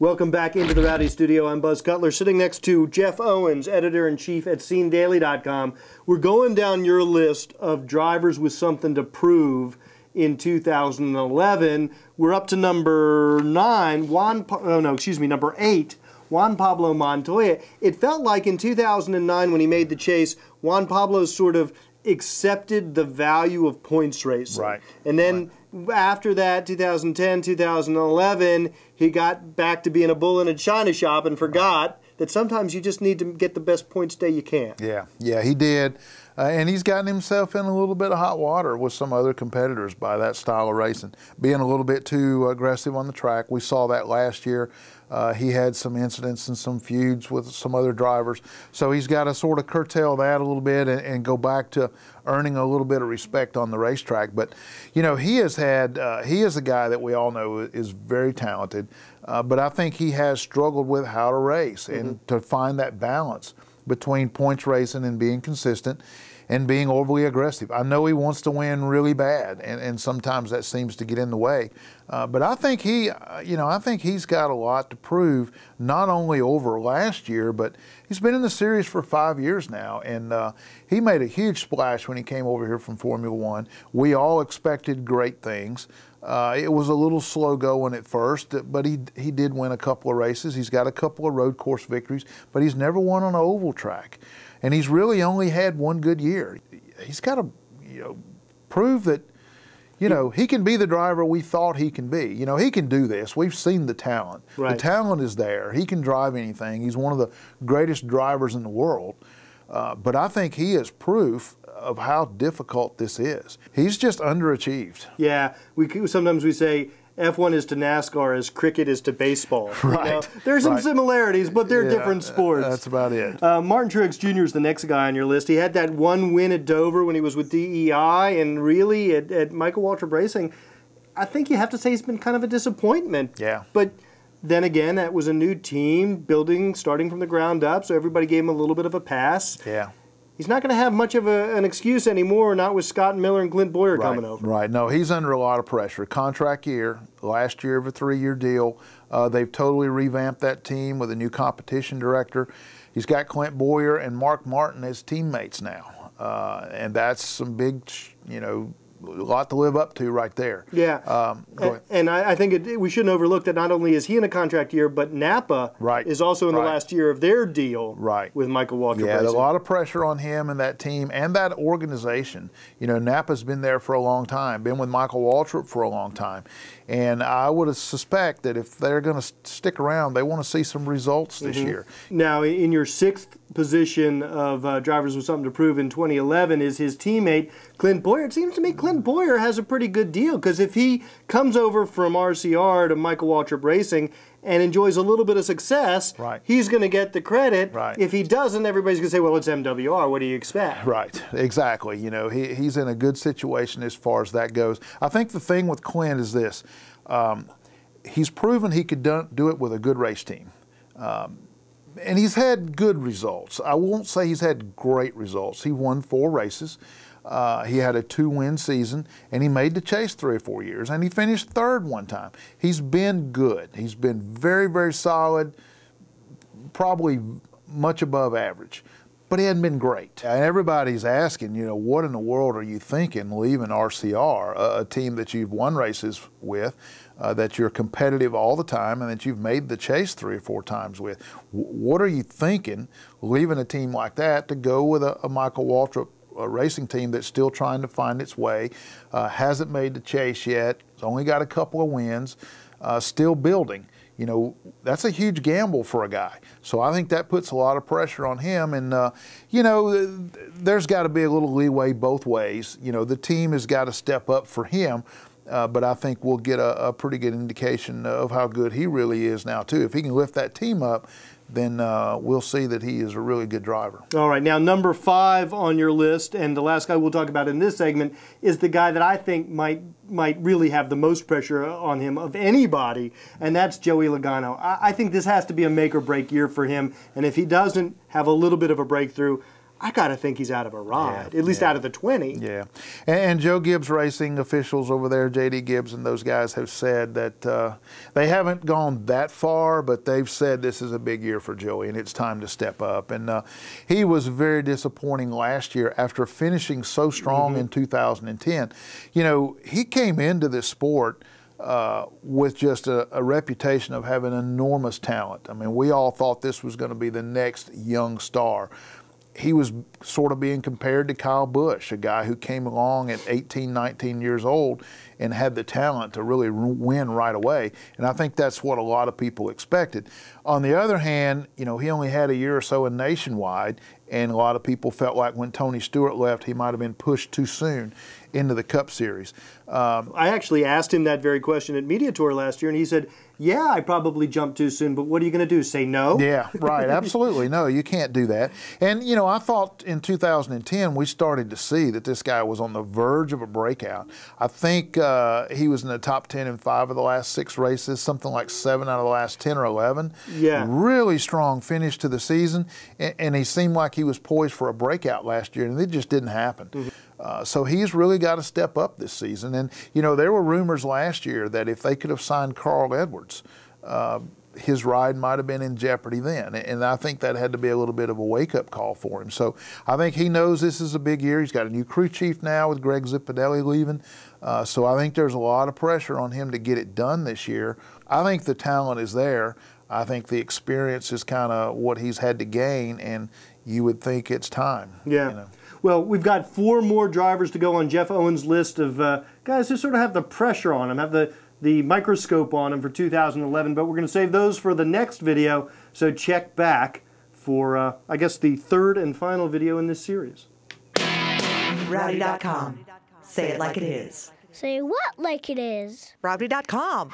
Welcome back into the Rowdy Studio. I'm Buzz Cutler, sitting next to Jeff Owens, editor-in-chief at SceneDaily.com. We're going down your list of drivers with something to prove in 2011. We're up to number 8, Juan Pablo Montoya. It felt like in 2009 when he made the chase, Juan Pablo sort of accepted the value of points racing. Right. And then after that, 2010, 2011, he got back to being a bull in a china shop and forgot that sometimes you just need to get the best points day you can. Yeah, he did. And he's gotten himself in a little bit of hot water with some other competitors by that style of racing, being a little bit too aggressive on the track. We saw that last year. He had some incidents and some feuds with some other drivers. So he's got to sort of curtail that a little bit and go back to earning a little bit of respect on the racetrack. But, you know, he is a guy that we all know is very talented, but I think he has struggled with how to race and to find that balance between points racing and being consistent and being overly aggressive. I know he wants to win really bad, and sometimes that seems to get in the way. But I think I think he's got a lot to prove, not only over last year, but he's been in the series for 5 years now, and he made a huge splash when he came over here from Formula One. We all expected great things. It was a little slow going at first, but he did win a couple of races. He's got a couple of road course victories, but he's never won on an oval track. And he's really only had one good year. He's got to, prove that, he can be the driver we thought he can be. He can do this. We've seen the talent. Right. The talent is there. He can drive anything. He's one of the greatest drivers in the world. But I think he is proof of how difficult this is. He's just underachieved. Yeah, sometimes we say F1 is to NASCAR as cricket is to baseball. Right. There's some similarities, but they're different sports. That's about it. Martin Truex Jr. is the next guy on your list. He had that one win at Dover when he was with DEI, and really at Michael Waltrip Racing, I think you have to say he's been kind of a disappointment. Yeah. But then again, that was a new team, starting from the ground up, so everybody gave him a little bit of a pass. Yeah. He's not going to have much of an excuse anymore, not with Scott Miller and Clint Bowyer coming over. Right. No, he's under a lot of pressure. Contract year, last year of a 3-year deal. They've totally revamped that team with a new competition director. He's got Clint Bowyer and Mark Martin as teammates now. And that's some big, a lot to live up to right there. Yeah, and I think we shouldn't overlook that not only is he in a contract year, but Napa is also in the last year of their deal with Michael Waltrip Racing. Yeah, there's a lot of pressure on him and that team and that organization. Napa's been there for a long time, been with Michael Waltrip for a long time. And I would suspect that if they're going to stick around, they want to see some results this year. Now, in your 6th position of drivers with something to prove in 2011 is his teammate, Clint Bowyer. It seems to me Clint Bowyer has a pretty good deal, because if he comes over from RCR to Michael Waltrip Racing and enjoys a little bit of success, he's going to get the credit. If he doesn't, everybody's going to say, well, it's MWR. What do you expect? Right, exactly. He's in a good situation as far as that goes. I think the thing with Clint is this. He's proven he could do it with a good race team. And he's had good results. I won't say he's had great results. He won 4 races. He had a 2-win season, and he made the chase 3 or 4 years, and he finished 3rd one time. He's been good. He's been very, very solid, probably much above average. But he hadn't been great. And everybody's asking, what in the world are you thinking leaving RCR, a team that you've won races with, that you're competitive all the time, and that you've made the chase 3 or 4 times with? What are you thinking leaving a team like that to go with a Michael Waltrip racing team that's still trying to find its way, hasn't made the chase yet, has only got a couple of wins, still building? That's a huge gamble for a guy. So I think that puts a lot of pressure on him. And, there's got to be a little leeway both ways. The team has got to step up for him. But I think we'll get a pretty good indication of how good he really is now, too. If he can lift that team up, then we'll see that he is a really good driver. All right, now number 5 on your list, and the last guy we'll talk about in this segment, is the guy that I think might really have the most pressure on him of anybody, and that's Joey Logano. I think this has to be a make-or-break year for him, and if he doesn't have a little bit of a breakthrough, I got to think he's out of a ride, at least out of the 20. Yeah. And Joe Gibbs Racing officials over there, J.D. Gibbs and those guys, have said that they haven't gone that far, but they've said this is a big year for Joey and it's time to step up. And he was very disappointing last year after finishing so strong in 2010. You know, he came into this sport with just a reputation of having enormous talent. I mean, we all thought this was going to be the next young star. He was sort of being compared to Kyle Busch, a guy who came along at 18, 19 years old and had the talent to really win right away. And I think that's what a lot of people expected. On the other hand, you know, he only had a year or so in Nationwide, and a lot of people felt like when Tony Stewart left, he might have been pushed too soon into the Cup Series. I actually asked him that very question at Media Tour last year, and he said, yeah, I probably jumped too soon, but what are you going to do, say no? Yeah, right, absolutely. No, you can't do that. And, you know, I thought in 2010 we started to see that this guy was on the verge of a breakout. I think he was in the top 10 in 5 of the last 6 races, something like 7 out of the last 10 or 11. Yeah. Really strong finish to the season, and he seemed like he was poised for a breakout last year, and it just didn't happen. So he's really got to step up this season. And, you know, there were rumors last year that if they could have signed Carl Edwards, his ride might have been in jeopardy then. And I think that had to be a little bit of a wake-up call for him. So I think he knows this is a big year. He's got a new crew chief now with Greg Zipadelli leaving. So I think there's a lot of pressure on him to get it done this year. I think the talent is there. I think the experience is kind of what he's had to gain, and you would think it's time. Yeah. You know. Well, we've got 4 more drivers to go on Jeff Owens' list of guys who sort of have the pressure on them, have the microscope on them for 2011, but we're going to save those for the next video, so check back for, I guess, the 3rd and final video in this series. Rowdy.com. Say it like it is. Say what like it is? Rowdy.com.